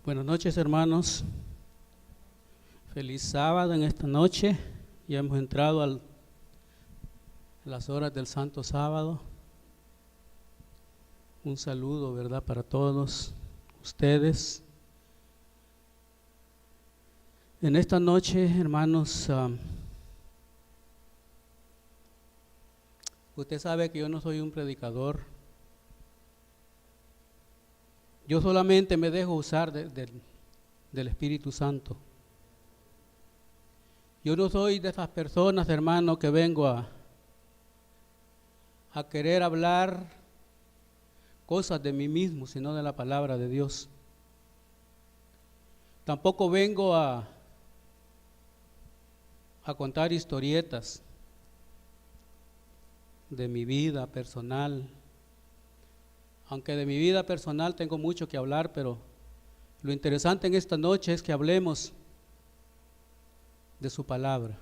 Buenas noches, hermanos. Feliz sábado en esta noche. Ya hemos entrado a las horas del Santo Sábado. Un saludo, ¿verdad?, para todos ustedes. En esta noche, hermanos, usted sabe que yo no soy un predicador. Yo solamente me dejo usar del Espíritu Santo. Yo no soy de esas personas, hermano, que vengo a querer hablar cosas de mí mismo, sino de la palabra de Dios. Tampoco vengo a contar historietas de mi vida personal. Aunque de mi vida personal tengo mucho que hablar, pero lo interesante en esta noche es que hablemos de su palabra.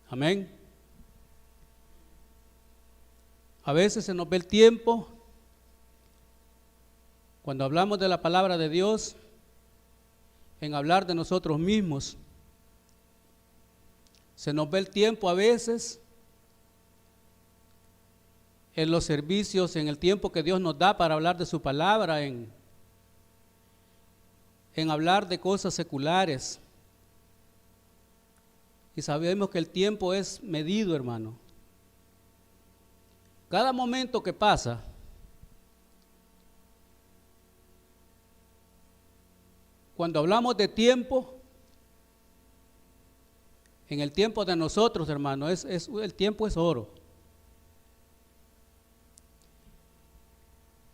Amén. A veces se nos ve el tiempo, cuando hablamos de la palabra de Dios, en hablar de nosotros mismos. Se nos ve el tiempo a veces en los servicios, en el tiempo que Dios nos da para hablar de su palabra, en hablar de cosas seculares. Y sabemos que el tiempo es medido, hermano. Cada momento que pasa, cuando hablamos de tiempo, en el tiempo de nosotros, hermano, el tiempo es oro.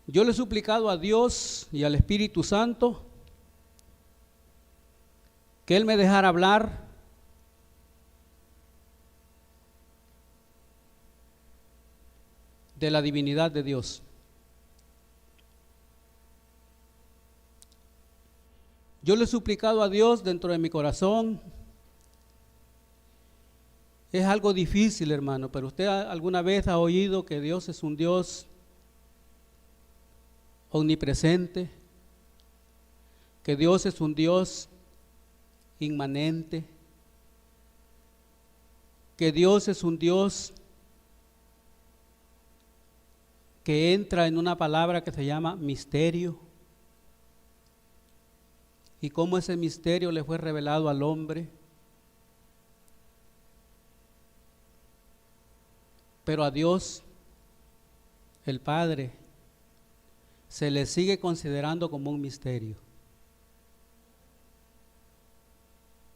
Yo le he suplicado a Dios y al Espíritu Santo que Él me dejara hablar de la divinidad de Dios. Yo le he suplicado a Dios dentro de mi corazón. Es algo difícil, hermano, pero usted alguna vez ha oído que Dios es un Dios omnipresente, que Dios es un Dios inmanente, que Dios es un Dios que entra en una palabra que se llama misterio, y cómo ese misterio le fue revelado al hombre. Pero a Dios, el Padre, se le sigue considerando como un misterio.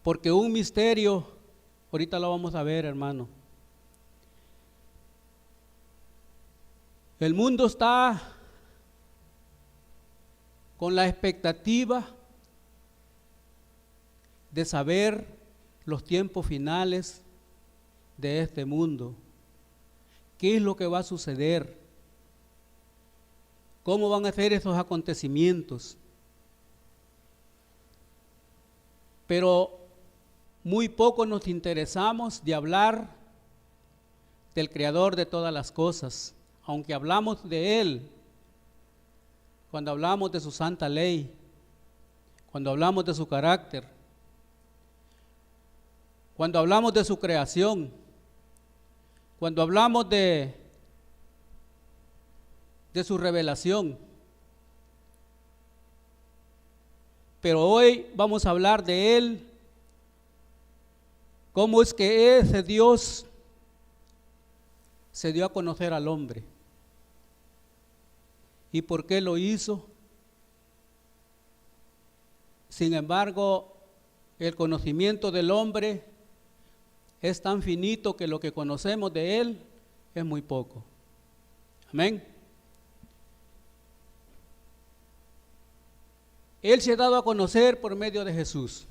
Porque un misterio, ahorita lo vamos a ver, hermano. El mundo está con la expectativa de saber los tiempos finales de este mundo. ¿Qué es lo que va a suceder? ¿Cómo van a ser esos acontecimientos? Pero muy poco nos interesamos de hablar del Creador de todas las cosas, aunque hablamos de Él, cuando hablamos de su santa ley, cuando hablamos de su carácter, cuando hablamos de su creación, cuando hablamos de su revelación. Pero hoy vamos a hablar de Él, cómo es que ese Dios se dio a conocer al hombre y por qué lo hizo. Sin embargo, el conocimiento del hombre es tan finito que lo que conocemos de Él es muy poco. Amén. Él se ha dado a conocer por medio de Jesús.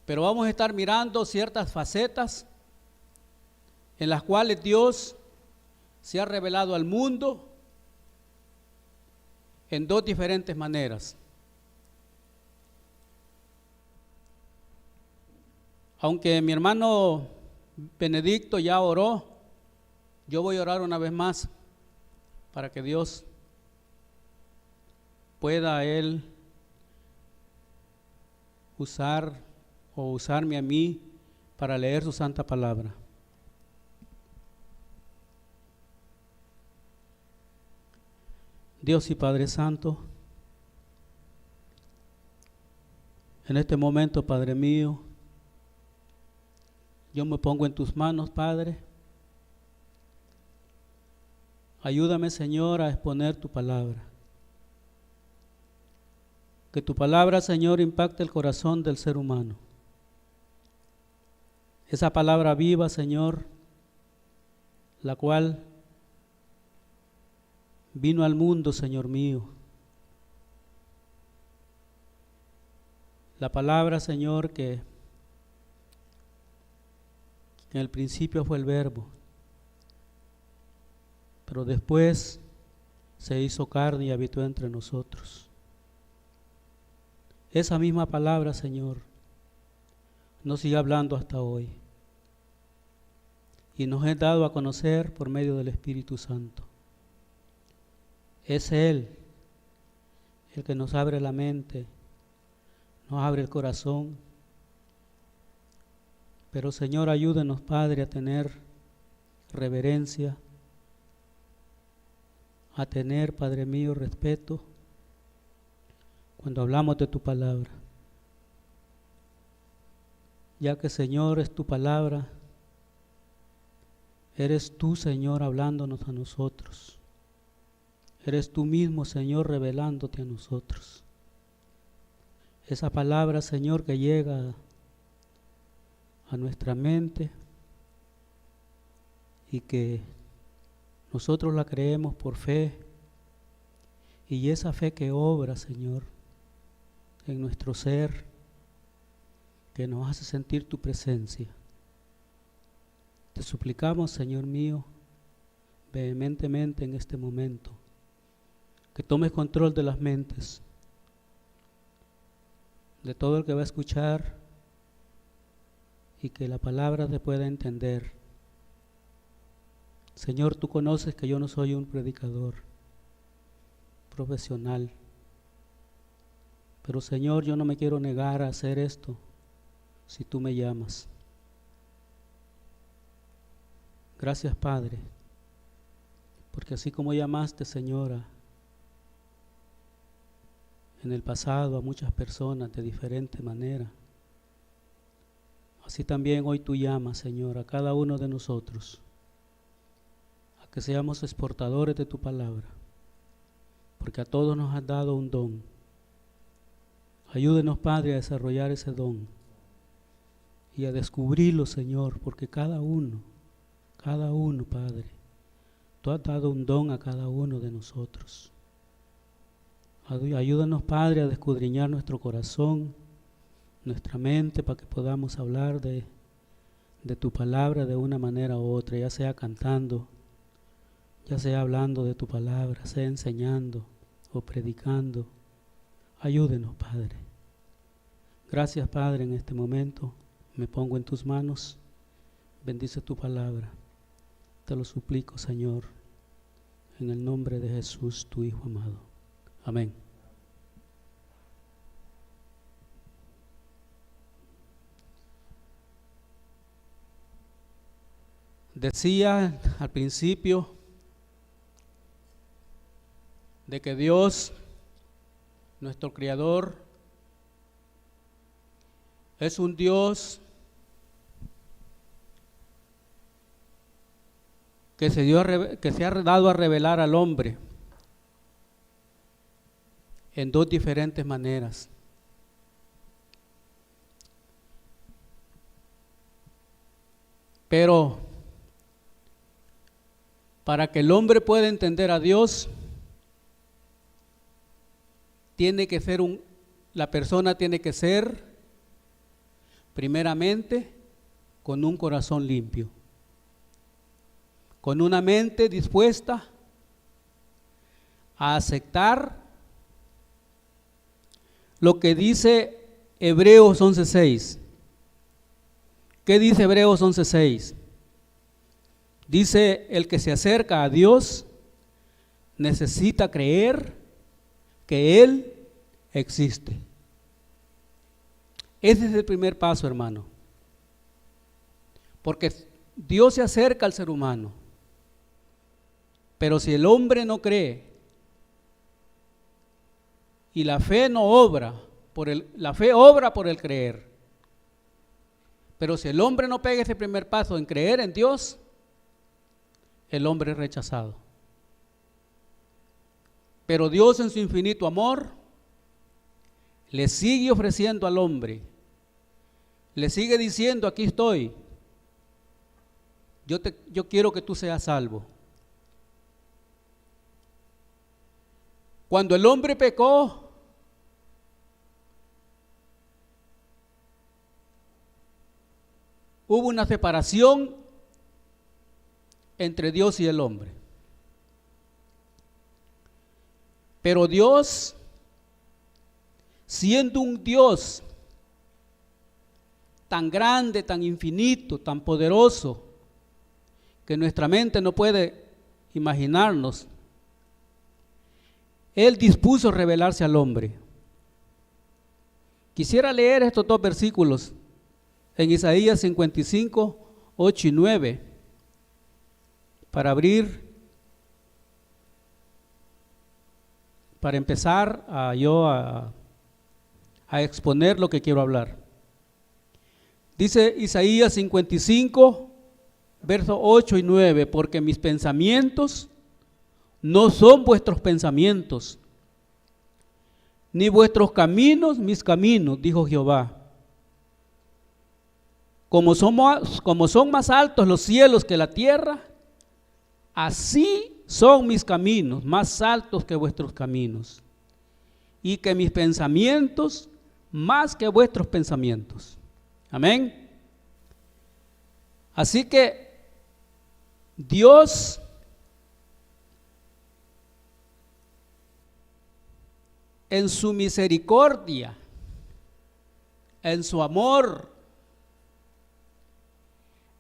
Pero vamos a estar mirando ciertas facetas en las cuales Dios se ha revelado al mundo en dos diferentes maneras. Aunque mi hermano Benedicto ya oró, yo voy a orar una vez más para que Dios pueda Él usarme a mí para leer su santa palabra. Dios y Padre Santo, en este momento, Padre mío, yo me pongo en tus manos, Padre. Ayúdame, Señor, a exponer tu palabra. Que tu palabra, Señor, impacte el corazón del ser humano. Esa palabra viva, Señor, la cual vino al mundo, Señor mío. La palabra, Señor, que en el principio fue el Verbo, pero después se hizo carne y habitó entre nosotros. Esa misma palabra, Señor, nos sigue hablando hasta hoy y nos es dado a conocer por medio del Espíritu Santo. Es Él el que nos abre la mente, nos abre el corazón. Pero, Señor, ayúdenos, Padre, a tener reverencia, a tener, Padre mío, respeto cuando hablamos de tu palabra. Ya que, Señor, es tu palabra, eres tú, Señor, hablándonos a nosotros. Eres tú mismo, Señor, revelándote a nosotros. Esa palabra, Señor, que llega a nuestra mente y que nosotros la creemos por fe, y esa fe que obra, Señor, en nuestro ser, que nos hace sentir tu presencia. Te suplicamos, Señor mío, vehementemente en este momento, que tomes control de las mentes de todo el que va a escuchar y que la palabra se pueda entender. Señor, tú conoces que yo no soy un predicador profesional, pero, Señor, yo no me quiero negar a hacer esto si tú me llamas. Gracias, Padre, porque así como llamaste, Señora, en el pasado a muchas personas de diferente manera, así también hoy tú llamas, Señor, a cada uno de nosotros a que seamos exportadores de tu palabra, porque a todos nos has dado un don. Ayúdenos, Padre, a desarrollar ese don y a descubrirlo, Señor, porque cada uno, Padre, tú has dado un don a cada uno de nosotros. Ayúdanos, Padre, a escudriñar nuestro corazón, nuestra mente, para que podamos hablar de tu palabra de una manera u otra, ya sea cantando, ya sea hablando de tu palabra, sea enseñando o predicando. Ayúdenos, Padre. Gracias, Padre, en este momento me pongo en tus manos. Bendice tu palabra. Te lo suplico, Señor, en el nombre de Jesús, tu Hijo amado. Amén. Decía al principio de que Dios, nuestro Creador, es un Dios que se ha dado a revelar al hombre en dos diferentes maneras. Pero para que el hombre pueda entender a Dios, la persona tiene que ser, primeramente, con un corazón limpio, con una mente dispuesta a aceptar lo que dice Hebreos 11:6. ¿Qué dice Hebreos 11:6? Dice: el que se acerca a Dios necesita creer que Él existe. Ese es el primer paso, hermano. Porque Dios se acerca al ser humano. Pero si el hombre no cree y la fe no obra, la fe obra por el creer. Pero si el hombre no pega ese primer paso en creer en Dios, el hombre es rechazado. Pero Dios en su infinito amor le sigue ofreciendo al hombre, le sigue diciendo: aquí estoy, yo quiero que tú seas salvo. Cuando el hombre pecó, hubo una separación entre Dios y el hombre. Pero Dios, siendo un Dios tan grande, tan infinito, tan poderoso, que nuestra mente no puede imaginarnos, Él dispuso revelarse al hombre. Quisiera leer estos dos versículos en Isaías 55, 8 y 9, para empezar a exponer lo que quiero hablar. Dice Isaías 55, versos 8 y 9, porque mis pensamientos no son vuestros pensamientos, ni vuestros caminos mis caminos, dijo Jehová. Como son más altos los cielos que la tierra, así son mis caminos, más altos que vuestros caminos, y que mis pensamientos más que vuestros pensamientos. Amén. Así que Dios en su misericordia, en su amor,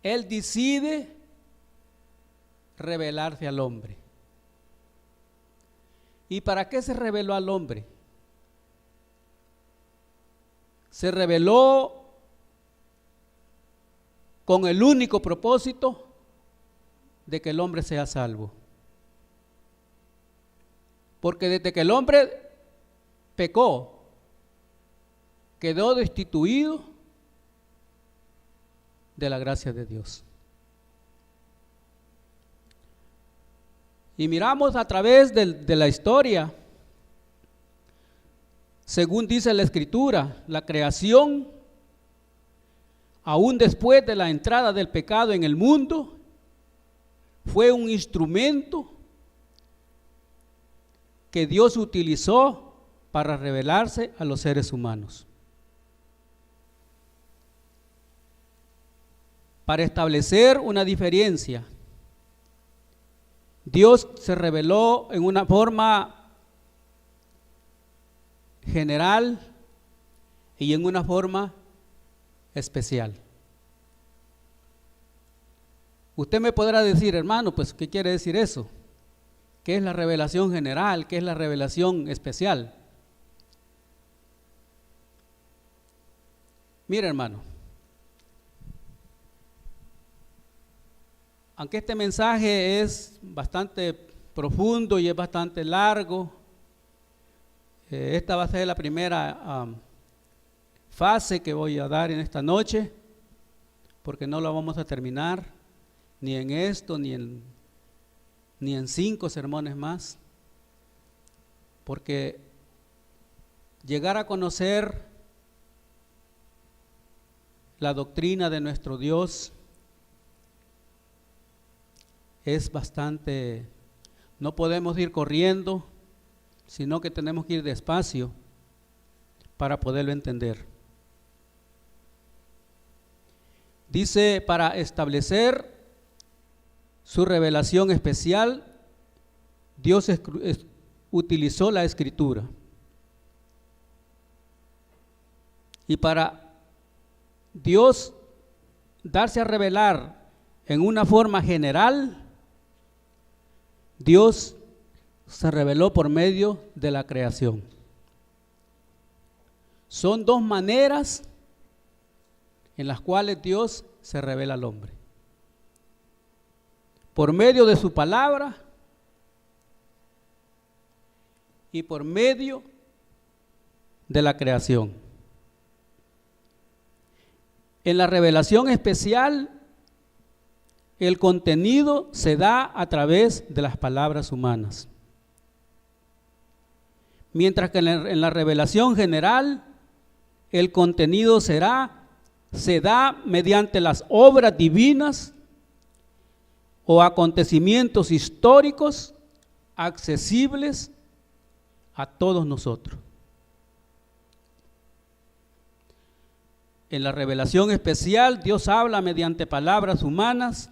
Él decide revelarse al hombre. ¿Y para qué se reveló al hombre? Se reveló con el único propósito de que el hombre sea salvo. Porque desde que el hombre pecó, quedó destituido de la gracia de Dios. Y miramos a través de la historia, según dice la Escritura, la creación, aún después de la entrada del pecado en el mundo, fue un instrumento que Dios utilizó para revelarse a los seres humanos, para establecer una diferencia. Dios se reveló en una forma general y en una forma especial. Usted me podrá decir: hermano, pues ¿qué quiere decir eso? ¿Qué es la revelación general? ¿Qué es la revelación especial? Mira, hermano, aunque este mensaje es bastante profundo y es bastante largo, esta va a ser la primera fase que voy a dar en esta noche, porque no la vamos a terminar ni en esto ni en 5 sermones más, porque llegar a conocer la doctrina de nuestro Dios es bastante, no podemos ir corriendo, sino que tenemos que ir despacio para poderlo entender. Dice: para establecer su revelación especial, Dios utilizó la Escritura. Y para Dios darse a revelar en una forma general, Dios se reveló por medio de la creación. Son dos maneras en las cuales Dios se revela al hombre. Por medio de su palabra y por medio de la creación. En la revelación especial, el contenido se da a través de las palabras humanas. Mientras que en la revelación general, el contenido se da mediante las obras divinas o acontecimientos históricos accesibles a todos nosotros. En la revelación especial, Dios habla mediante palabras humanas,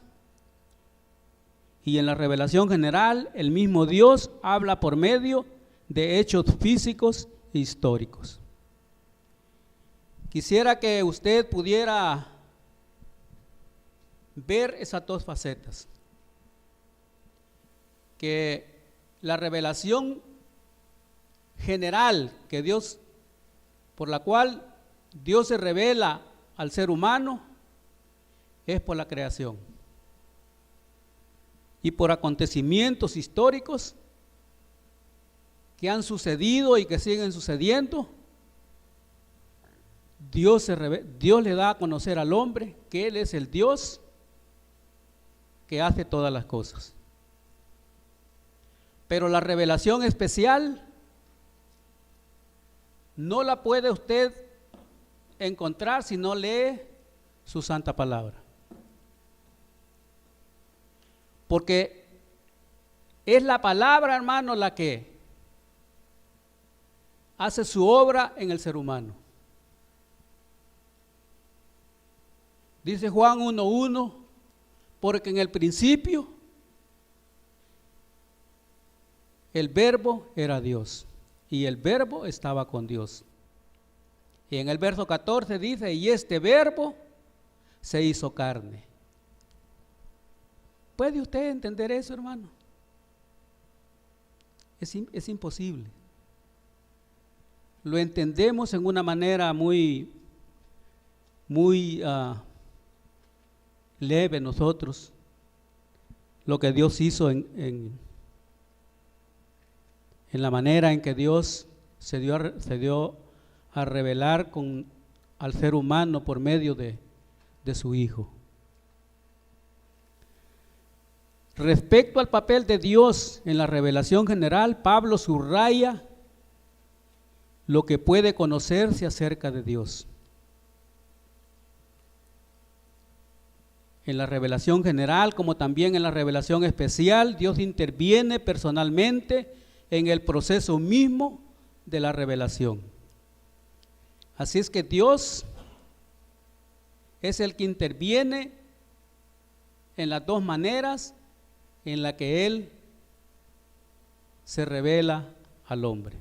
y en la revelación general, el mismo Dios habla por medio de hechos físicos e históricos. Quisiera que usted pudiera ver esas dos facetas. Que la revelación general que Dios, por la cual Dios se revela al ser humano, es por la creación y por acontecimientos históricos que han sucedido y que siguen sucediendo. Dios le da a conocer al hombre que Él es el Dios que hace todas las cosas. Pero la revelación especial no la puede usted encontrar si no lee su santa palabra. Porque es la palabra, hermano, la que hace su obra en el ser humano. Dice Juan 1:1, porque en el principio el verbo era Dios y el verbo estaba con Dios. Y en el verso 14 dice, y este verbo se hizo carne. ¿Puede usted entender eso, hermano? Es imposible. Lo entendemos en una manera muy leve nosotros, lo que Dios hizo en la manera en que Dios se dio a revelar al ser humano por medio de su Hijo. Respecto al papel de Dios en la revelación general, Pablo subraya lo que puede conocerse acerca de Dios. En la revelación general, como también en la revelación especial, Dios interviene personalmente en el proceso mismo de la revelación. Así es que Dios es el que interviene en las dos maneras en la que Él se revela al hombre.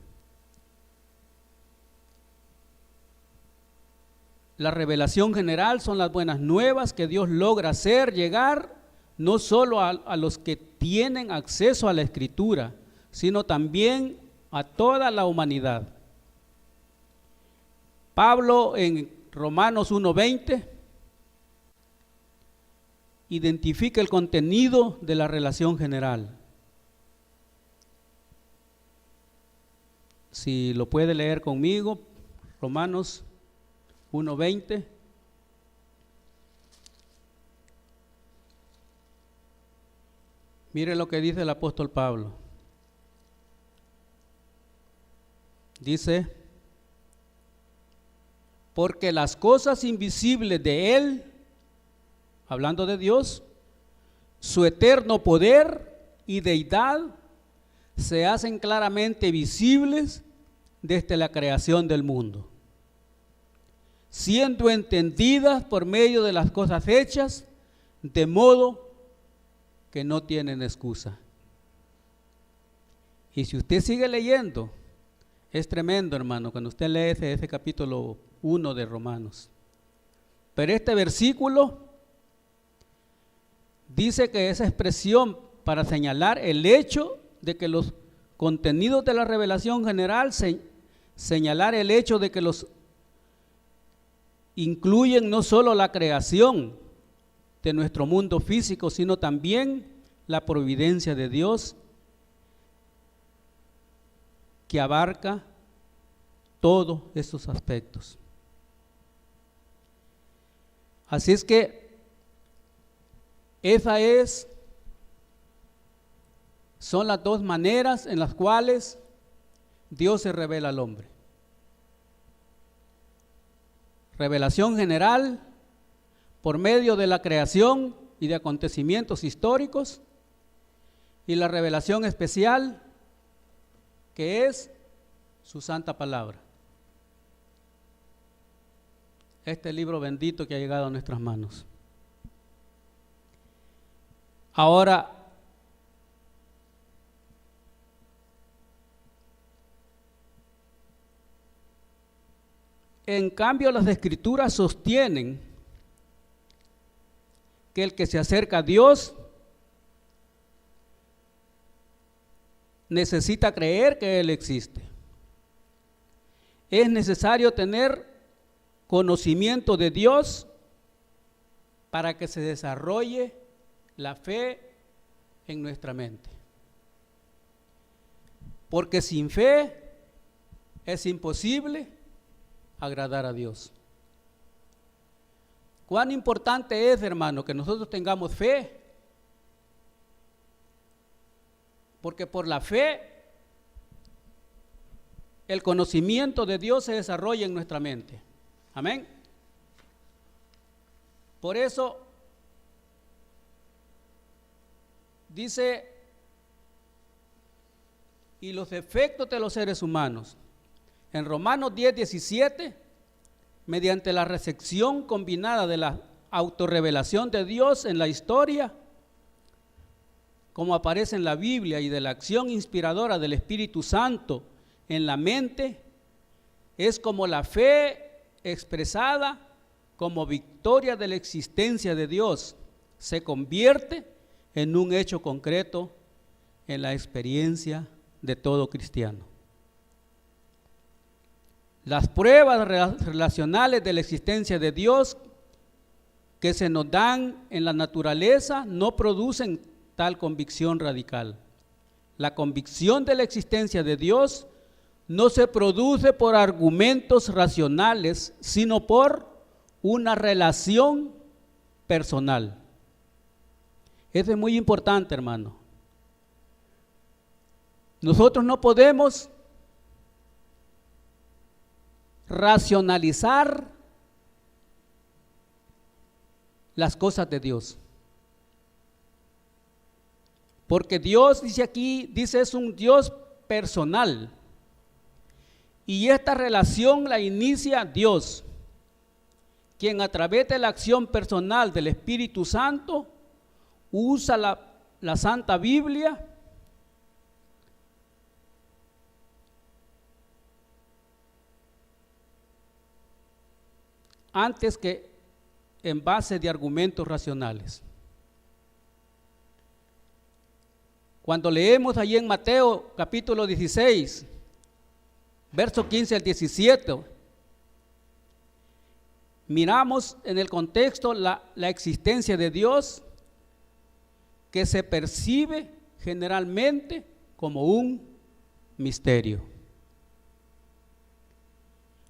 La revelación general son las buenas nuevas que Dios logra hacer llegar no solo a los que tienen acceso a la Escritura, sino también a toda la humanidad. Pablo en Romanos 1:20 identifica el contenido de la relación general. Si lo puede leer conmigo, Romanos 1:20. Mire lo que dice el apóstol Pablo. Dice, porque las cosas invisibles de Él, hablando de Dios, su eterno poder y deidad se hacen claramente visibles desde la creación del mundo, siendo entendidas por medio de las cosas hechas, de modo que no tienen excusa. Y si usted sigue leyendo, es tremendo, hermano, cuando usted lee ese capítulo 1 de Romanos. Pero este versículo dice que esa expresión para señalar el hecho de que los contenidos de la revelación general, señalar el hecho de que los incluyen no solo la creación de nuestro mundo físico, sino también la providencia de Dios, que abarca todos estos aspectos. Así es que son las dos maneras en las cuales Dios se revela al hombre. Revelación general por medio de la creación y de acontecimientos históricos, y la revelación especial, que es su santa palabra. Este libro bendito que ha llegado a nuestras manos. Ahora, en cambio, las Escrituras sostienen que el que se acerca a Dios necesita creer que Él existe. Es necesario tener conocimiento de Dios para que se desarrolle la fe en nuestra mente. Porque sin fe es imposible agradar a Dios. ¿Cuán importante es, hermano, que nosotros tengamos fe? Porque por la fe el conocimiento de Dios se desarrolla en nuestra mente. Amén. Por eso dice, y los defectos de los seres humanos. En Romanos 10:17, mediante la recepción combinada de la autorrevelación de Dios en la historia, como aparece en la Biblia, y de la acción inspiradora del Espíritu Santo en la mente, es como la fe expresada como victoria de la existencia de Dios se convierte en un hecho concreto en la experiencia de todo cristiano. Las pruebas relacionales de la existencia de Dios que se nos dan en la naturaleza no producen tal convicción radical. La convicción de la existencia de Dios no se produce por argumentos racionales, sino por una relación personal. Eso es muy importante, hermano. Nosotros no podemos racionalizar las cosas de Dios. Porque Dios, dice aquí, es un Dios personal. Y esta relación la inicia Dios, quien a través de la acción personal del Espíritu Santo usa la Santa Biblia antes que en base de argumentos racionales. Cuando leemos allí en Mateo capítulo 16, verso 15 al 17, miramos en el contexto la existencia de Dios, que se percibe generalmente como un misterio.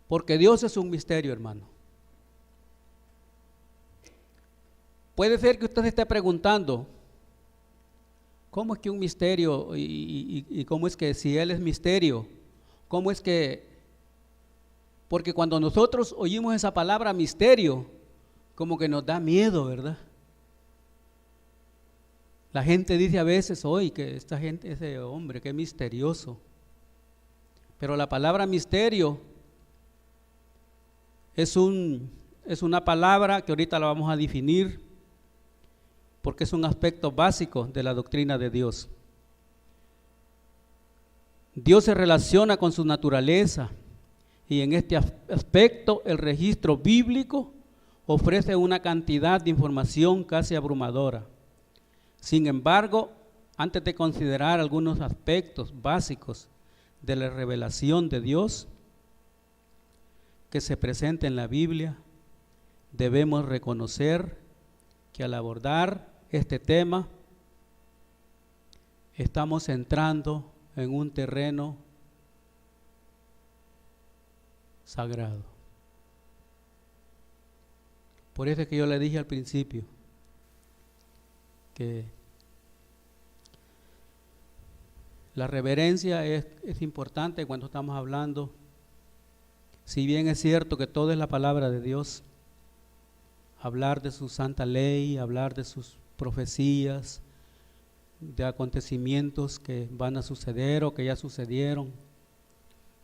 Porque Dios es un misterio, hermano. Puede ser que usted se esté preguntando, ¿cómo es que un misterio? ¿Y cómo es que si Él es misterio? ¿Cómo es que? Porque cuando nosotros oímos esa palabra misterio, como que nos da miedo, ¿verdad? La gente dice a veces, hoy que esta gente, ese hombre, qué misterioso. Pero la palabra misterio es una palabra que ahorita la vamos a definir, porque es un aspecto básico de la doctrina de Dios. Dios se relaciona con su naturaleza, y en este aspecto el registro bíblico ofrece una cantidad de información casi abrumadora. Sin embargo, antes de considerar algunos aspectos básicos de la revelación de Dios que se presenta en la Biblia, debemos reconocer que al abordar este tema estamos entrando en un terreno sagrado. Por eso es que yo le dije al principio que la reverencia es importante cuando estamos hablando. Si bien es cierto que todo es la palabra de Dios, hablar de su santa ley, hablar de sus profecías, de acontecimientos que van a suceder o que ya sucedieron,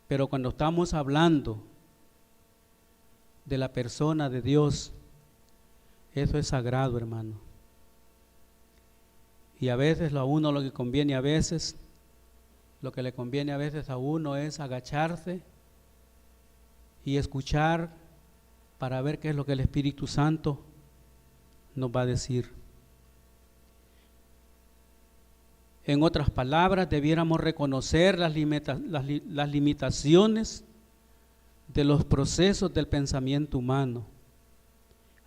pero cuando estamos hablando de la persona de Dios, eso es sagrado, hermano. Y a veces a uno lo que conviene a veces, lo que le conviene a veces a uno es agacharse y escuchar para ver qué es lo que el Espíritu Santo nos va a decir. En otras palabras, debiéramos reconocer las limitaciones de los procesos del pensamiento humano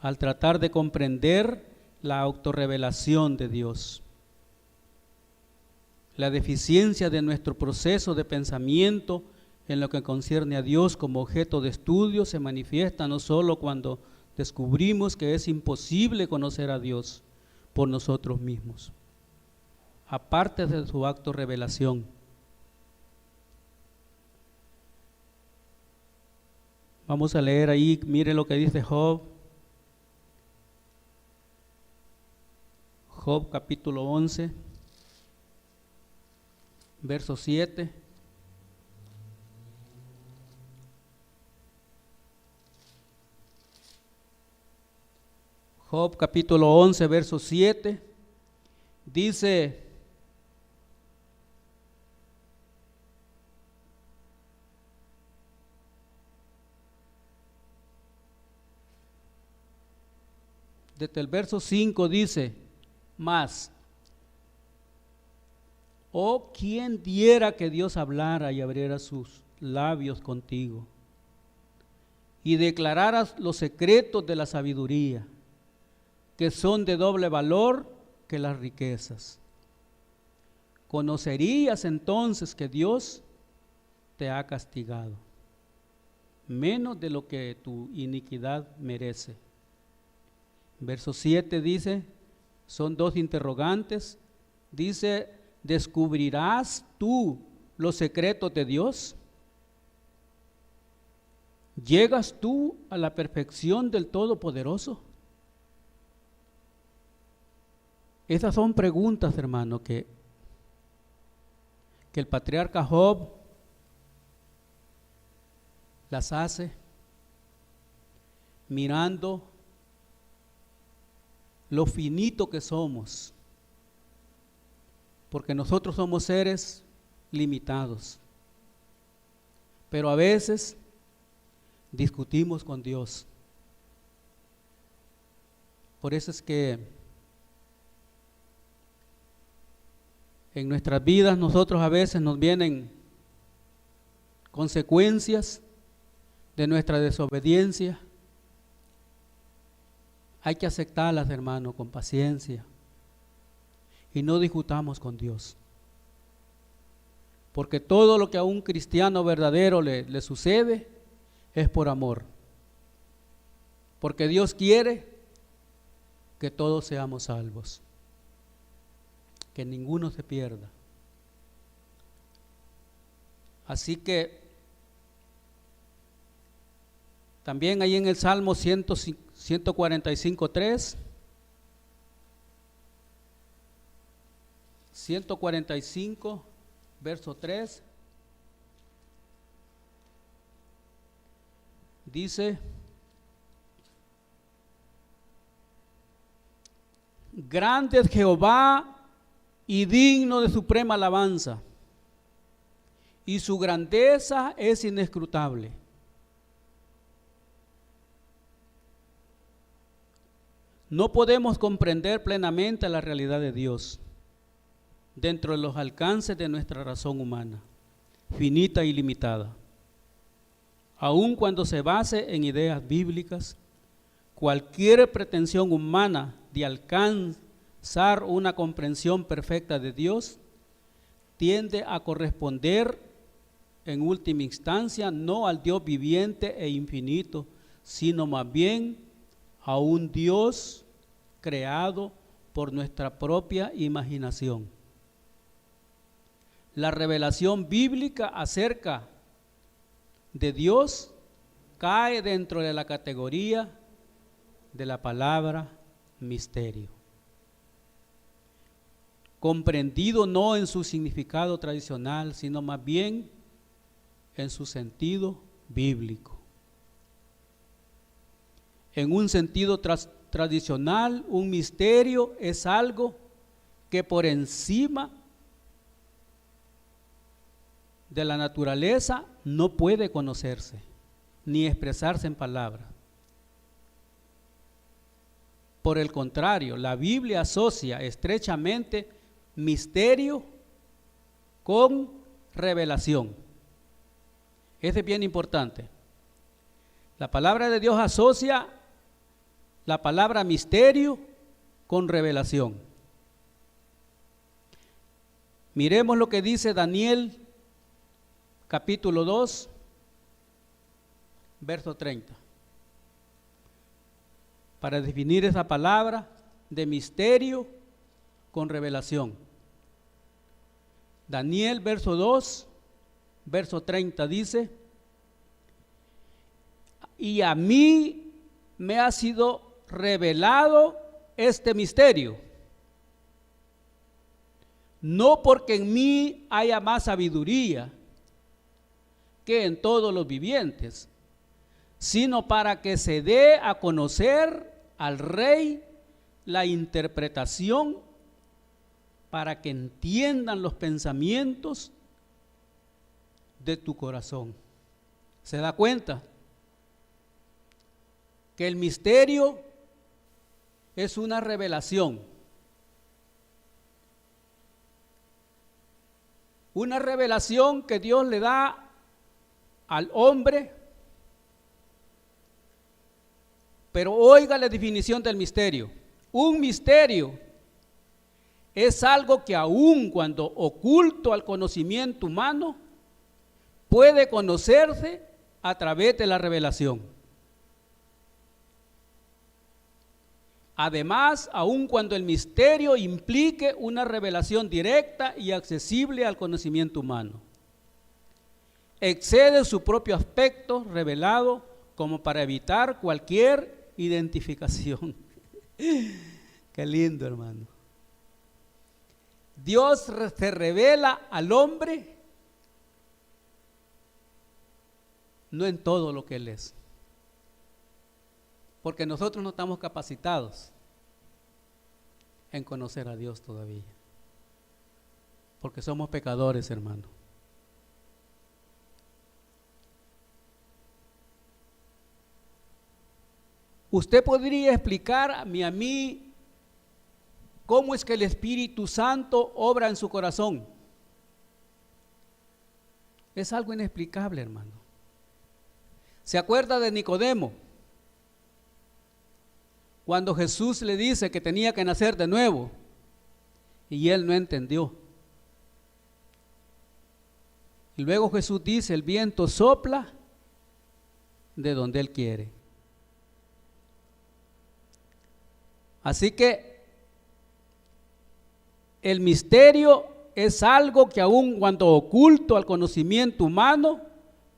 al tratar de comprender la autorrevelación de Dios. La deficiencia de nuestro proceso de pensamiento en lo que concierne a Dios como objeto de estudio se manifiesta no solo cuando descubrimos que es imposible conocer a Dios por nosotros mismos, aparte de su autorrevelación. Vamos a leer ahí, mire lo que dice Job. Job capítulo 11, verso 7. Job capítulo 11, verso 7. Dice: desde el verso 5 dice: mas, oh, ¿quién diera que Dios hablara y abriera sus labios contigo y declarara los secretos de la sabiduría, que son de doble valor que las riquezas? Conocerías entonces que Dios te ha castigado menos de lo que tu iniquidad merece. Verso 7 dice, son dos interrogantes, dice: ¿descubrirás tú los secretos de Dios? ¿Llegas tú a la perfección del Todopoderoso? Esas son preguntas, hermano, que el patriarca Job las hace mirando lo finito que somos, porque nosotros somos seres limitados, pero a veces discutimos con Dios. Por eso es que en nuestras vidas nosotros a veces nos vienen consecuencias de nuestra desobediencia. Hay que aceptarlas, hermano, con paciencia, y no discutamos con Dios, porque todo lo que a un cristiano verdadero le sucede es por amor, porque Dios quiere que todos seamos salvos, que ninguno se pierda. Así que también ahí en el Salmo 145:3, 145, verso 3, dice: grande es Jehová y digno de suprema alabanza, y su grandeza es inescrutable. No podemos comprender plenamente la realidad de Dios dentro de los alcances de nuestra razón humana, finita y limitada. Aun cuando se base en ideas bíblicas, cualquier pretensión humana de alcanzar una comprensión perfecta de Dios tiende a corresponder en última instancia no al Dios viviente e infinito, sino más bien a un Dios creado por nuestra propia imaginación. La revelación bíblica acerca de Dios cae dentro de la categoría de la palabra misterio, comprendido no en su significado tradicional, sino más bien en su sentido bíblico. En un sentido tradicional, un misterio es algo que por encima de la naturaleza no puede conocerse ni expresarse en palabras. Por el contrario, la Biblia asocia estrechamente misterio con revelación. Eso es bien importante. La palabra de Dios asocia la palabra misterio con revelación. Miremos lo que dice Daniel capítulo 2, verso 30. Para definir esa palabra de misterio con revelación. Daniel, verso 2, verso 30 dice: y a mí me ha sido revelado este misterio, no porque en mí haya más sabiduría que en todos los vivientes, sino para que se dé a conocer al rey la interpretación, para que entiendan los pensamientos de tu corazón. ¿Se da cuenta? Que el misterio es una revelación. Una revelación que Dios le da al hombre. Pero oiga la definición del misterio. Un misterio es algo que aun cuando oculto al conocimiento humano, puede conocerse a través de la revelación. Además, aun cuando el misterio implique una revelación directa y accesible al conocimiento humano, excede su propio aspecto revelado como para evitar cualquier identificación. Qué lindo, hermano. Dios se revela al hombre no en todo lo que Él es, porque nosotros no estamos capacitados en conocer a Dios todavía, porque somos pecadores, hermano. Usted podría explicarme a mí cómo es que el Espíritu Santo obra en su corazón. Es algo inexplicable, hermano. ¿Se acuerda de Nicodemo? Cuando Jesús le dice que tenía que nacer de nuevo y él no entendió. Y luego Jesús dice: el viento sopla de donde él quiere. Así que el misterio es algo que aun cuando oculto al conocimiento humano,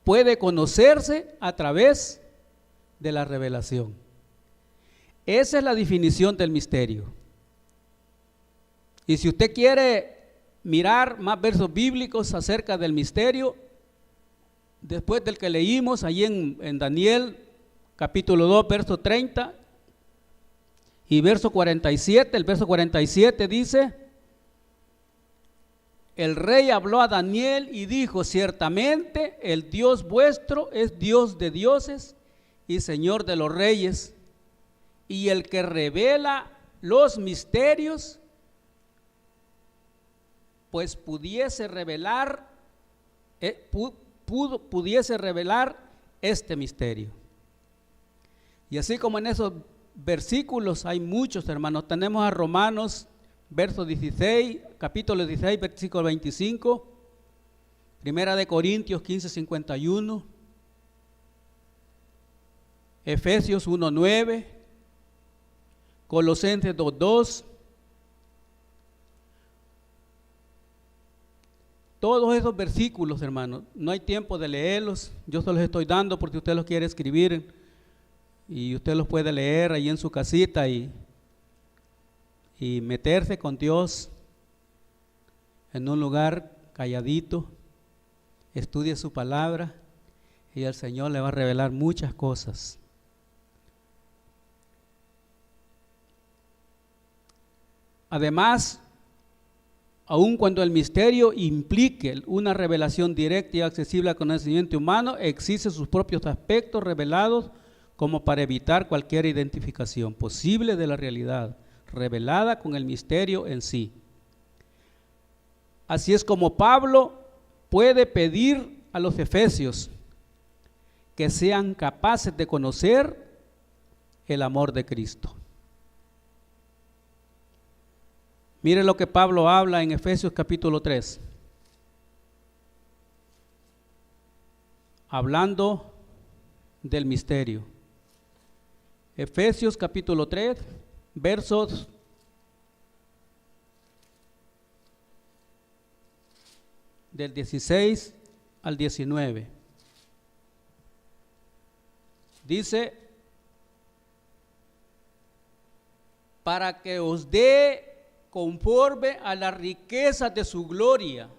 puede conocerse a través de la revelación. Esa es la definición del misterio. Y si usted quiere mirar más versos bíblicos acerca del misterio, después del que leímos allí en Daniel capítulo 2, verso 30 y verso 47, el verso 47 dice: el rey habló a Daniel y dijo: ciertamente el Dios vuestro es Dios de dioses y Señor de los reyes, y el que revela los misterios, pues pudiese revelar este misterio. Y así como en esos versículos hay muchos, hermanos. Tenemos a Romanos, verso 16, capítulo 16, versículo 25. Primera de Corintios 15:51. Efesios 1:9. Colosenses 2:2. Todos esos versículos, hermanos, no hay tiempo de leerlos. Yo se los estoy dando porque usted los quiere escribir y usted los puede leer ahí en su casita y meterse con Dios en un lugar calladito. Estudie su palabra y el Señor le va a revelar muchas cosas. Además, aun cuando el misterio implique una revelación directa y accesible al conocimiento humano, existen sus propios aspectos revelados como para evitar cualquier identificación posible de la realidad revelada con el misterio en sí. Así es como Pablo puede pedir a los efesios que sean capaces de conocer el amor de Cristo. Mire lo que Pablo habla en Efesios capítulo 3. Hablando del misterio. Efesios capítulo 3, versos del 16 al 19. Dice: para que os dé conforme a las riquezas de su gloria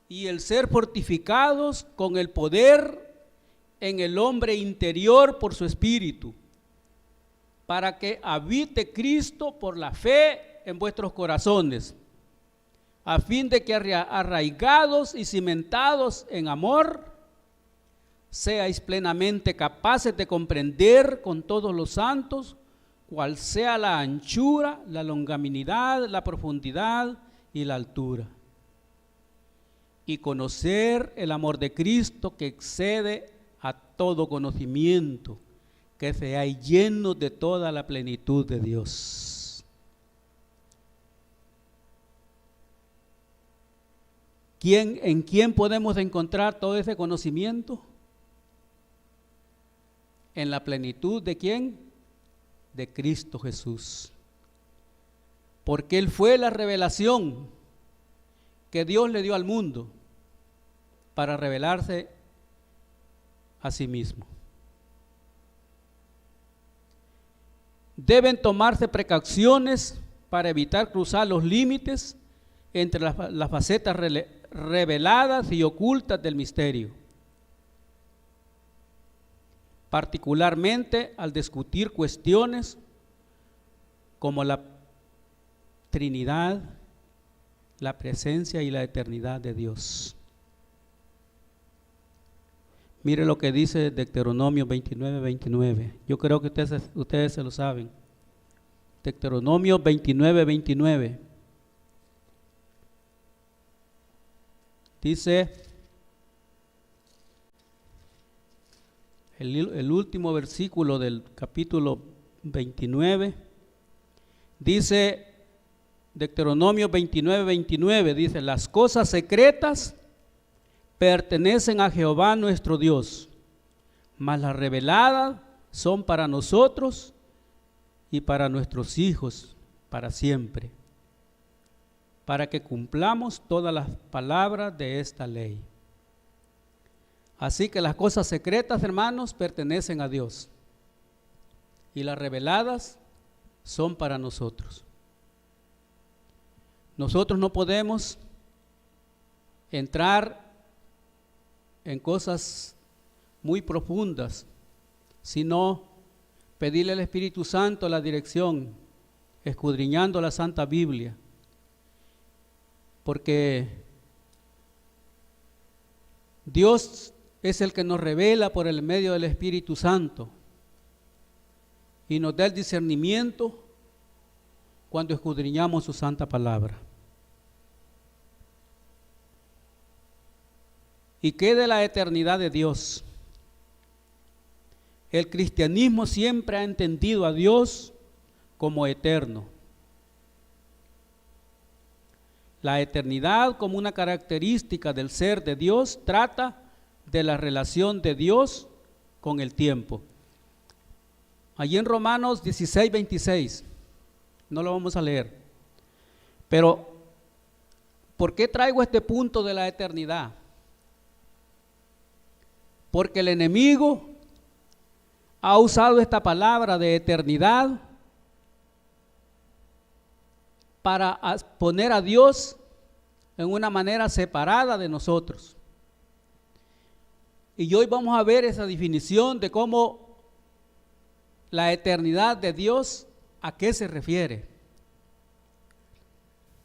y el ser fortificados con el poder en el hombre interior por su espíritu, para que habite Cristo por la fe en vuestros corazones, a fin de que arraigados y cimentados en amor, seáis plenamente capaces de comprender con todos los santos cuál sea la anchura, la longanimidad, la profundidad y la altura, y conocer el amor de Cristo que excede a todo conocimiento, que seáis llenos de toda la plenitud de Dios. ¿En quién podemos encontrar todo ese conocimiento? En la plenitud ¿de quién? De Cristo Jesús. Porque Él fue la revelación que Dios le dio al mundo para revelarse a sí mismo. Deben tomarse precauciones para evitar cruzar los límites entre las facetas reveladas y ocultas del misterio, particularmente al discutir cuestiones como la Trinidad, la presencia y la eternidad de Dios. Mire lo que dice Deuteronomio 29:29. Yo creo que ustedes se lo saben. Deuteronomio 29:29. Dice el último versículo del capítulo 29. Dice Deuteronomio 29:29. Dice: las cosas secretas pertenecen a Jehová nuestro Dios, mas las reveladas son para nosotros y para nuestros hijos para siempre, para que cumplamos todas las palabras de esta ley. Así que las cosas secretas, hermanos, pertenecen a Dios, y las reveladas son para nosotros. Nosotros no podemos entrar en cosas muy profundas, sino pedirle al Espíritu Santo la dirección, escudriñando la Santa Biblia, porque Dios es el que nos revela por el medio del Espíritu Santo y nos da el discernimiento cuando escudriñamos su santa palabra. ¿Y qué de la eternidad de Dios? El cristianismo siempre ha entendido a Dios como eterno. La eternidad, como una característica del ser de Dios, trata de la relación de Dios con el tiempo. Allí en Romanos 16, 26, no lo vamos a leer, pero ¿por qué traigo este punto de la eternidad? Porque el enemigo ha usado esta palabra de eternidad para poner a Dios en una manera separada de nosotros. Y hoy vamos a ver esa definición de cómo la eternidad de Dios, ¿a qué se refiere?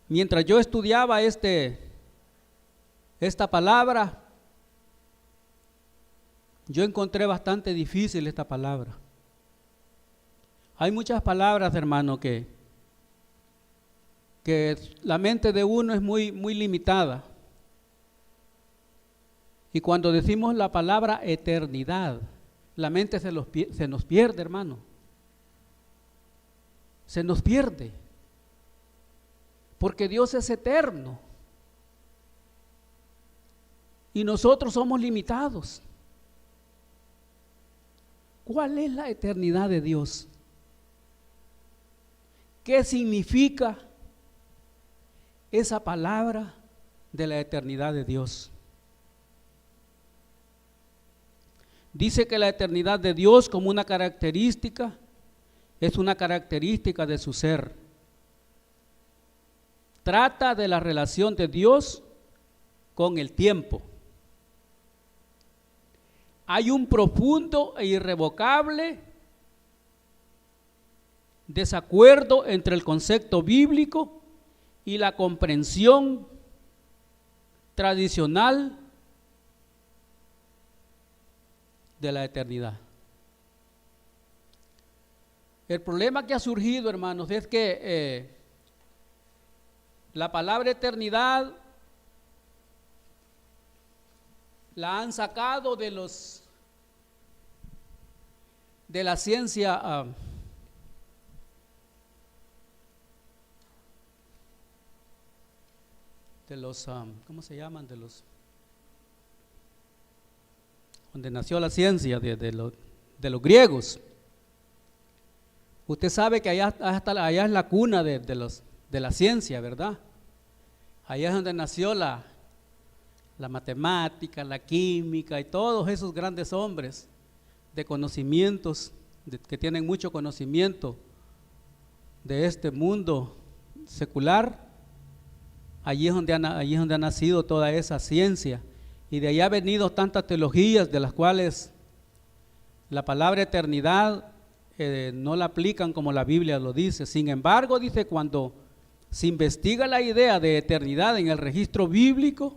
Mientras yo estudiaba esta palabra, yo encontré bastante difícil esta palabra. Hay muchas palabras, hermano, que la mente de uno es muy limitada. Y cuando decimos la palabra eternidad, la mente se nos pierde, hermano. Se nos pierde. Porque Dios es eterno. Y nosotros somos limitados. ¿Cuál es la eternidad de Dios? ¿Qué significa esa palabra de la eternidad de Dios? Dice que la eternidad de Dios como una característica es una característica de su ser. Trata de la relación de Dios con el tiempo. Hay un profundo e irrevocable desacuerdo entre el concepto bíblico y la comprensión tradicional de la eternidad. El problema que ha surgido, hermanos, es que la palabra eternidad la han sacado de la ciencia ¿cómo se llaman? Donde nació la ciencia, de los griegos. Usted sabe que allá es la cuna de la ciencia, ¿verdad? Allá es donde nació la matemática, la química y todos esos grandes hombres de conocimientos, que tienen mucho conocimiento de este mundo secular. Allí es donde ha nacido toda esa ciencia, y de allá han venido tantas teologías de las cuales la palabra eternidad no la aplican como la Biblia lo dice. Sin embargo, dice, cuando se investiga la idea de eternidad en el registro bíblico,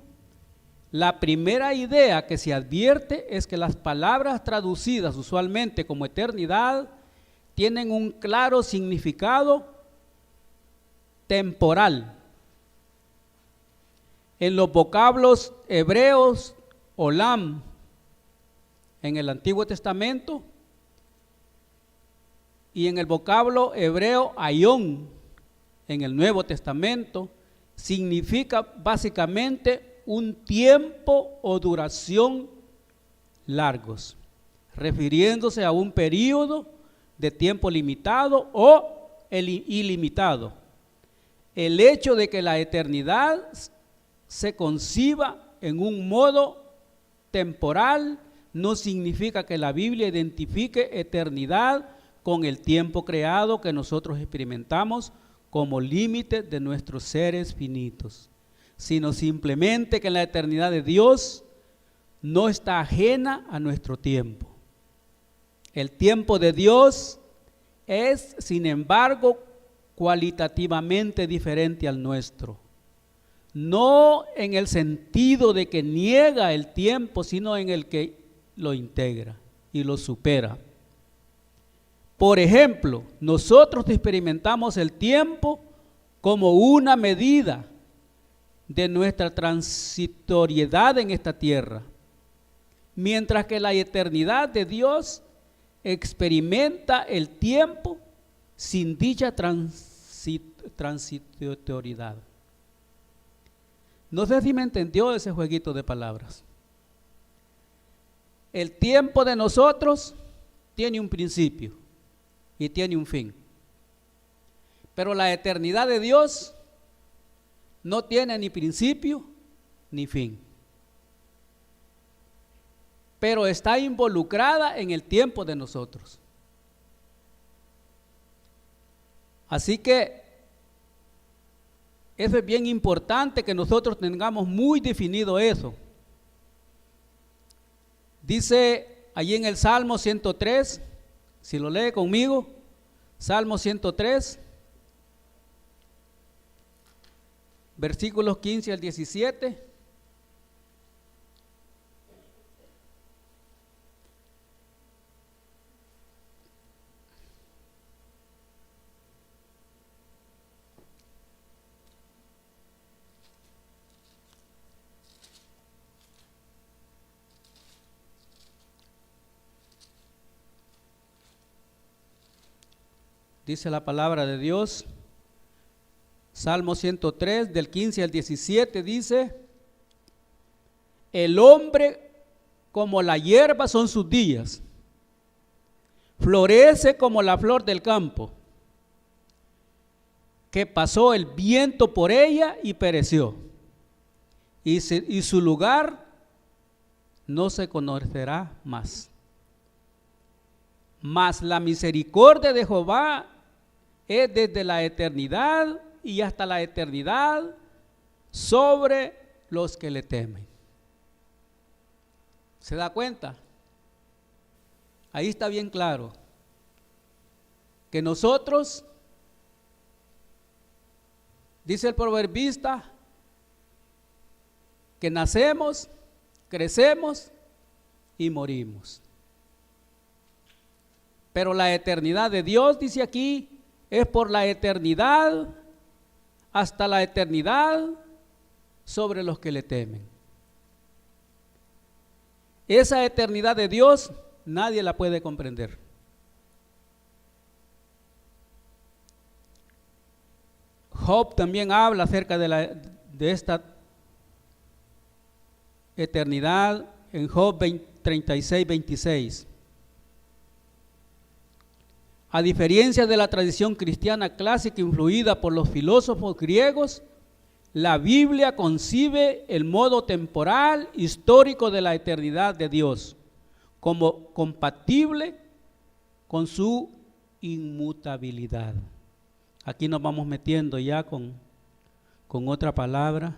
la primera idea que se advierte es que las palabras traducidas usualmente como eternidad tienen un claro significado temporal. En los vocablos hebreos, olam, en el Antiguo Testamento, y en el vocablo hebreo ayón, en el Nuevo Testamento, significa básicamente un tiempo o duración largos, refiriéndose a un periodo de tiempo limitado o ilimitado. El hecho de que la eternidad se conciba en un modo temporal no significa que la Biblia identifique eternidad con el tiempo creado que nosotros experimentamos como límite de nuestros seres finitos, sino simplemente que la eternidad de Dios no está ajena a nuestro tiempo. El tiempo de Dios es, sin embargo, cualitativamente diferente al nuestro. No en el sentido de que niega el tiempo, sino en el que lo integra y lo supera. Por ejemplo, nosotros experimentamos el tiempo como una medida de nuestra transitoriedad en esta tierra, mientras que la eternidad de Dios experimenta el tiempo sin dicha transitoriedad. No sé si me entendió ese jueguito de palabras. El tiempo de nosotros tiene un principio y tiene un fin. Pero la eternidad de Dios no tiene ni principio ni fin. Pero está involucrada en el tiempo de nosotros. Así que eso es bien importante que nosotros tengamos muy definido eso. Dice allí en el Salmo 103, si lo lee conmigo, Salmo 103, versículos 15 al 17. Dice la palabra de Dios, Salmo 103, del 15 al 17, dice: el hombre como la hierba son sus días, florece como la flor del campo, que pasó el viento por ella y pereció, y su lugar no se conocerá más. Mas la misericordia de Jehová es desde la eternidad y hasta la eternidad sobre los que le temen. ¿Se da cuenta? Ahí está bien claro que nosotros, dice el proverbista, que nacemos, crecemos y morimos. Pero la eternidad de Dios, dice aquí, es por la eternidad, hasta la eternidad, sobre los que le temen. Esa eternidad de Dios nadie la puede comprender. Job también habla acerca de esta eternidad en Job 36, 26. A diferencia de la tradición cristiana clásica influida por los filósofos griegos, la Biblia concibe el modo temporal histórico de la eternidad de Dios como compatible con su inmutabilidad. Aquí nos vamos metiendo ya con otra palabra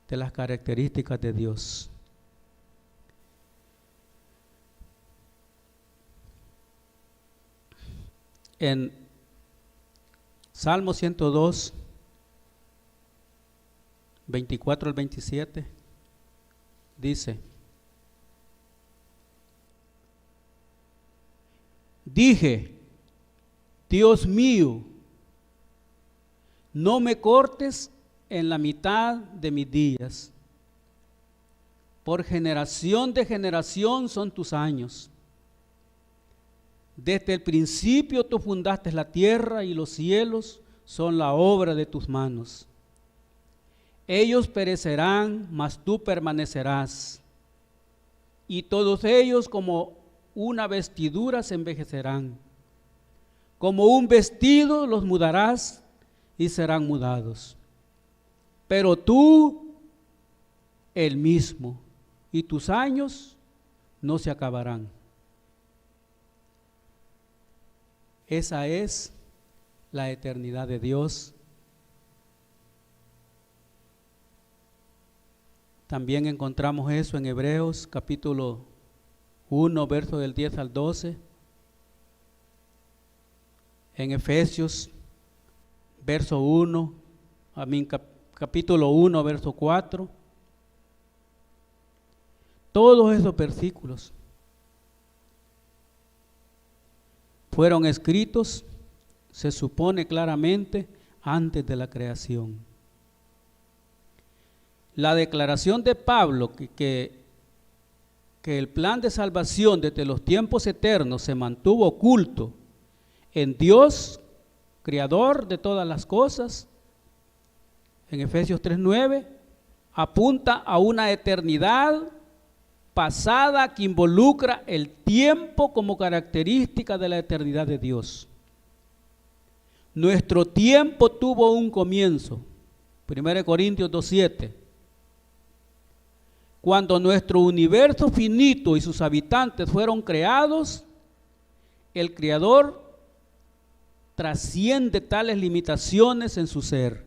de las características de Dios. En Salmo 102, 24 al 27, dice: dije, Dios mío, no me cortes en la mitad de mis días. Por generación de generación son tus años. Desde el principio tú fundaste la tierra y los cielos son la obra de tus manos. Ellos perecerán, mas tú permanecerás. Y todos ellos como una vestidura se envejecerán. Como un vestido los mudarás y serán mudados. Pero tú, el mismo, y tus años no se acabarán. Esa es la eternidad de Dios. También encontramos eso en Hebreos capítulo 1, verso del 10 al 12. En Efesios capítulo 1, verso 4. Todos esos versículos fueron escritos, se supone claramente, antes de la creación. La declaración de Pablo que que el plan de salvación desde los tiempos eternos se mantuvo oculto en Dios, creador de todas las cosas, en Efesios 3:9, apunta a una eternidad pasada que involucra el tiempo como característica de la eternidad de Dios. Nuestro tiempo tuvo un comienzo, 1 Corintios 2:7. Cuando nuestro universo finito y sus habitantes fueron creados, el Creador trasciende tales limitaciones en su ser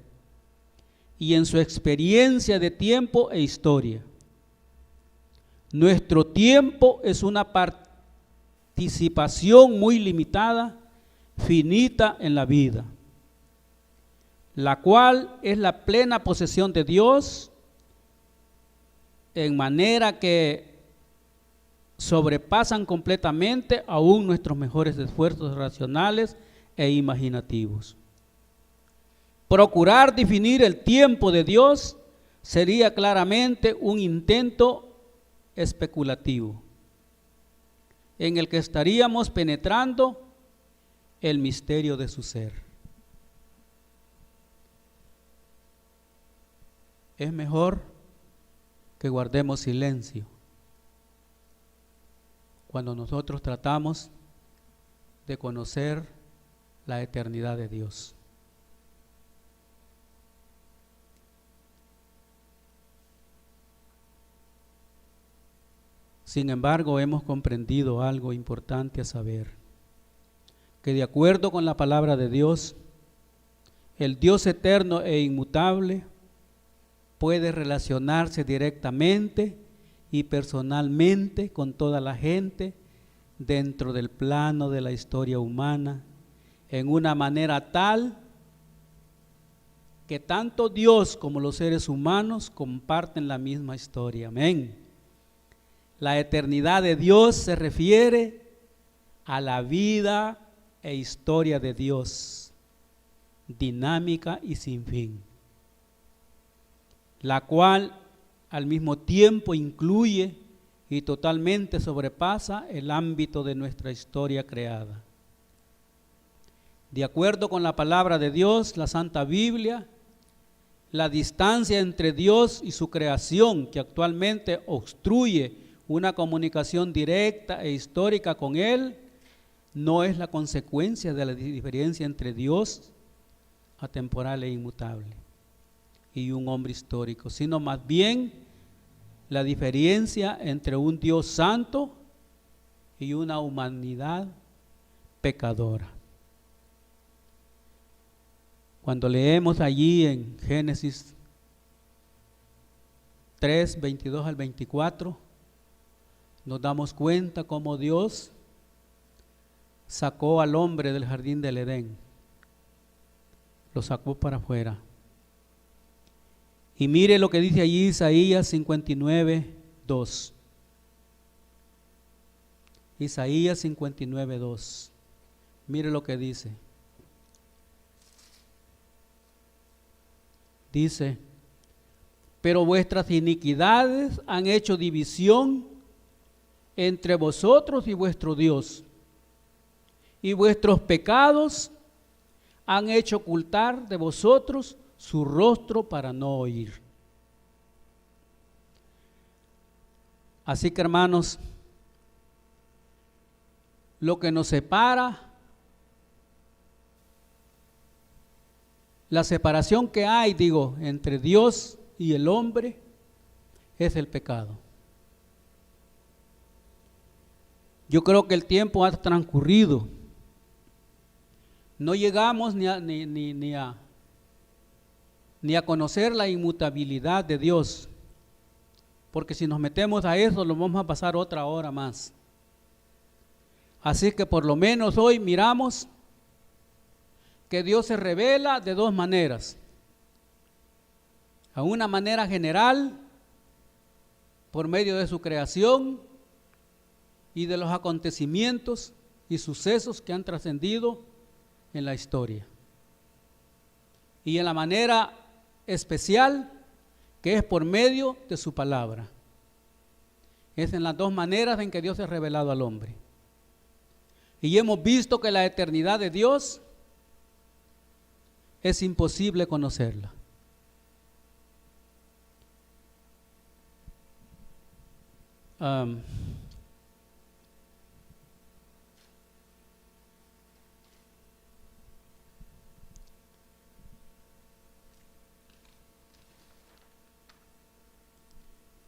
y en su experiencia de tiempo e historia. Nuestro tiempo es una participación muy limitada, finita en la vida, la cual es la plena posesión de Dios, en manera que sobrepasan completamente aún nuestros mejores esfuerzos racionales e imaginativos. Procurar definir el tiempo de Dios sería claramente un intento especulativo, en el que estaríamos penetrando el misterio de su ser. Es mejor que guardemos silencio cuando nosotros tratamos de conocer la eternidad de Dios. Sin embargo, hemos comprendido algo importante a saber, que de acuerdo con la palabra de Dios, el Dios eterno e inmutable puede relacionarse directamente y personalmente con toda la gente dentro del plano de la historia humana, en una manera tal que tanto Dios como los seres humanos comparten la misma historia. Amén. La eternidad de Dios se refiere a la vida e historia de Dios, dinámica y sin fin, la cual al mismo tiempo incluye y totalmente sobrepasa el ámbito de nuestra historia creada. De acuerdo con la palabra de Dios, la Santa Biblia, la distancia entre Dios y su creación, que actualmente obstruye una comunicación directa e histórica con Él, no es la consecuencia de la diferencia entre Dios atemporal e inmutable y un hombre histórico, sino más bien la diferencia entre un Dios santo y una humanidad pecadora. Cuando leemos allí en Génesis 3, 22 al 24, nos damos cuenta cómo Dios sacó al hombre del jardín del Edén, lo sacó para afuera. Y mire lo que dice allí Isaías 59, 2. Isaías 59, 2. Mire lo que dice. Dice: pero vuestras iniquidades han hecho división entre vosotros y vuestro Dios, y vuestros pecados han hecho ocultar de vosotros su rostro para no oír. Así que, hermanos, lo que nos separa, la separación que hay, entre Dios y el hombre, es el pecado. Yo creo que el tiempo ha transcurrido. No llegamos ni a conocer la inmutabilidad de Dios, porque si nos metemos a eso, lo vamos a pasar otra hora más. Así que por lo menos hoy miramos que Dios se revela de dos maneras. A una manera general, por medio de su creación y de los acontecimientos y sucesos que han trascendido en la historia. Y en la manera especial, que es por medio de su palabra. Es en las dos maneras en que Dios se ha revelado al hombre. Y hemos visto que la eternidad de Dios es imposible conocerla.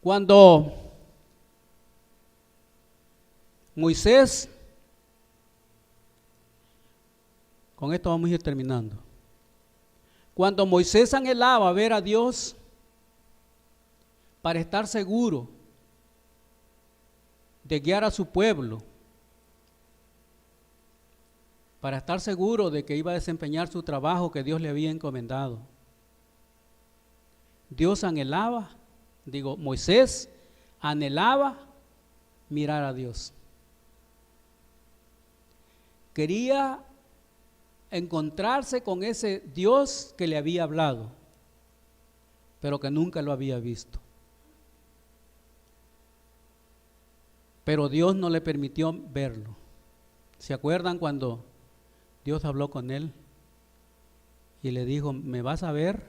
Cuando Moisés, con esto vamos a ir terminando. Cuando Moisés anhelaba ver a Dios para estar seguro de guiar a su pueblo, para estar seguro de que iba a desempeñar su trabajo que Dios le había encomendado, Moisés anhelaba mirar a Dios. Quería encontrarse con ese Dios que le había hablado, pero que nunca lo había visto. Pero Dios no le permitió verlo. ¿Se acuerdan cuando Dios habló con él y le dijo: me vas a ver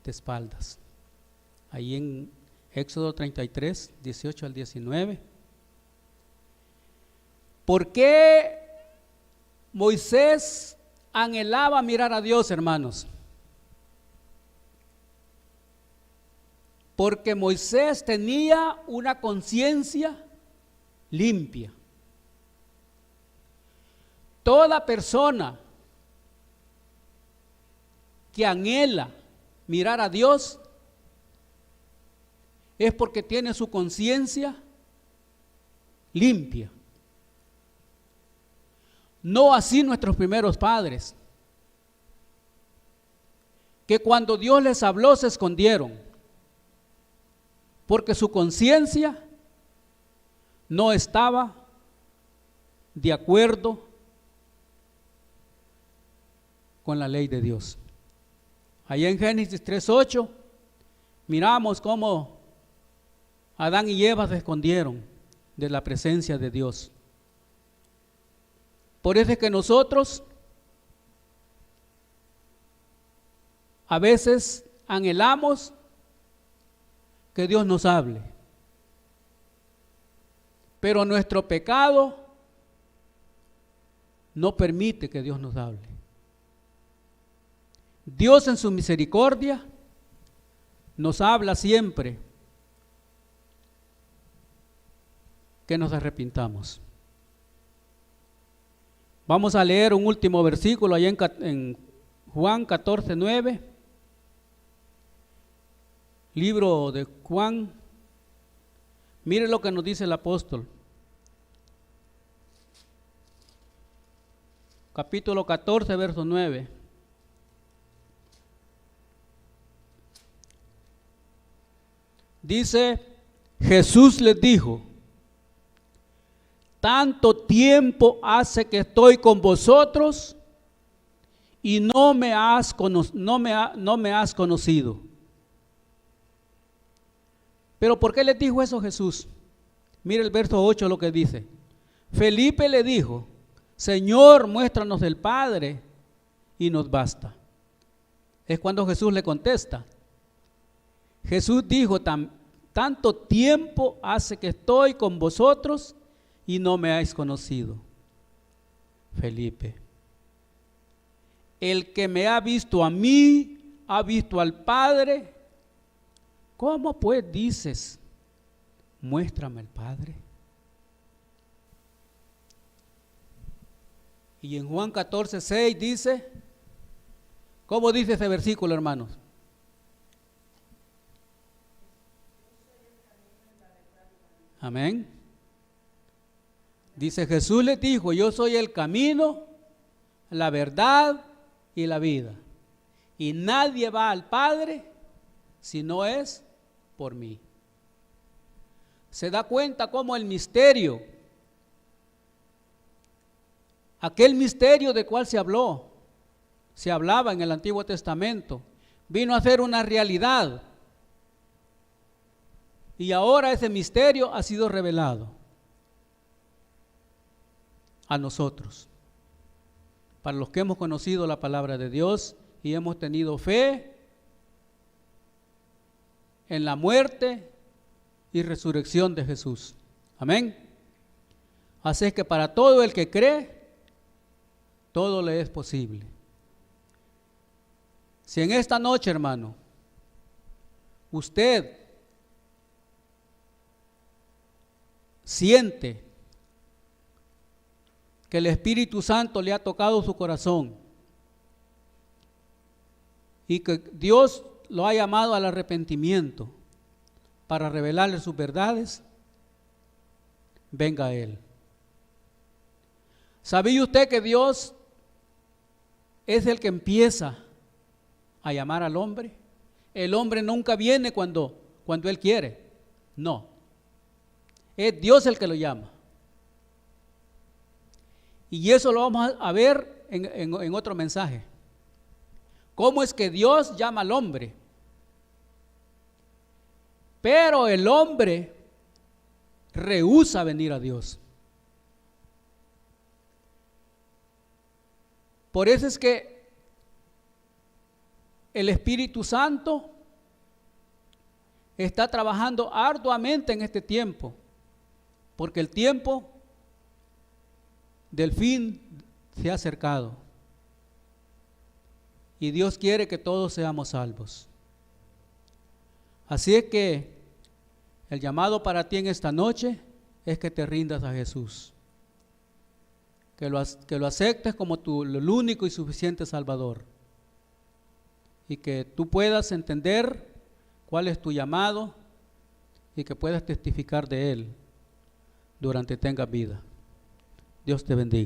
de espaldas? Ahí en Éxodo 33, 18 al 19. ¿Por qué Moisés anhelaba mirar a Dios, hermanos? Porque Moisés tenía una conciencia limpia. Toda persona que anhela mirar a Dios es porque tiene su conciencia limpia. No así nuestros primeros padres, que cuando Dios les habló se escondieron, porque su conciencia no estaba de acuerdo con la ley de Dios. Allá en Génesis 3:8 miramos cómo Adán y Eva se escondieron de la presencia de Dios. Por eso es que nosotros a veces anhelamos que Dios nos hable, pero nuestro pecado no permite que Dios nos hable. Dios en su misericordia nos habla siempre que nos arrepintamos. Vamos a leer un último versículo allá en Juan 14:9. Libro de Juan. Mire lo que nos dice el apóstol. Capítulo 14, verso 9. Dice: Jesús les dijo: tanto tiempo hace que estoy con vosotros y no me has conocido. ¿Pero por qué les dijo eso Jesús? Mire el verso 8 lo que dice. Felipe le dijo: Señor, muéstranos el Padre y nos basta. Es cuando Jesús le contesta. Jesús dijo: tanto tiempo hace que estoy con vosotros y no me habéis conocido. Felipe, el que me ha visto a mí, ha visto al Padre. ¿Cómo pues dices, muéstrame el Padre? Y en Juan 14:6 dice, ¿cómo dice ese versículo, hermanos? Amén. Dice: Jesús les dijo: yo soy el camino, la verdad y la vida, y nadie va al Padre si no es por mí. Se da cuenta cómo el misterio, aquel misterio de cual se hablaba en el Antiguo Testamento, vino a ser una realidad. Y ahora ese misterio ha sido revelado a nosotros, para los que hemos conocido la palabra de Dios y hemos tenido fe en la muerte y resurrección de Jesús. Amén. Así es que para todo el que cree, todo le es posible. Si en esta noche, hermano, usted siente que el Espíritu Santo le ha tocado su corazón y que Dios lo ha llamado al arrepentimiento para revelarle sus verdades, venga a Él. ¿Sabía usted que Dios es el que empieza a llamar al hombre? El hombre nunca viene cuando Él quiere. No. Es Dios el que lo llama. Y eso lo vamos a ver en otro mensaje. ¿Cómo es que Dios llama al hombre? Pero el hombre rehúsa venir a Dios. Por eso es que el Espíritu Santo está trabajando arduamente en este tiempo, porque el tiempo del fin se ha acercado y Dios quiere que todos seamos salvos. Así es que el llamado para ti en esta noche es que te rindas a Jesús, que lo aceptes como el único y suficiente Salvador, y que tú puedas entender cuál es tu llamado y que puedas testificar de Él durante tengas vida. Dios te bendiga.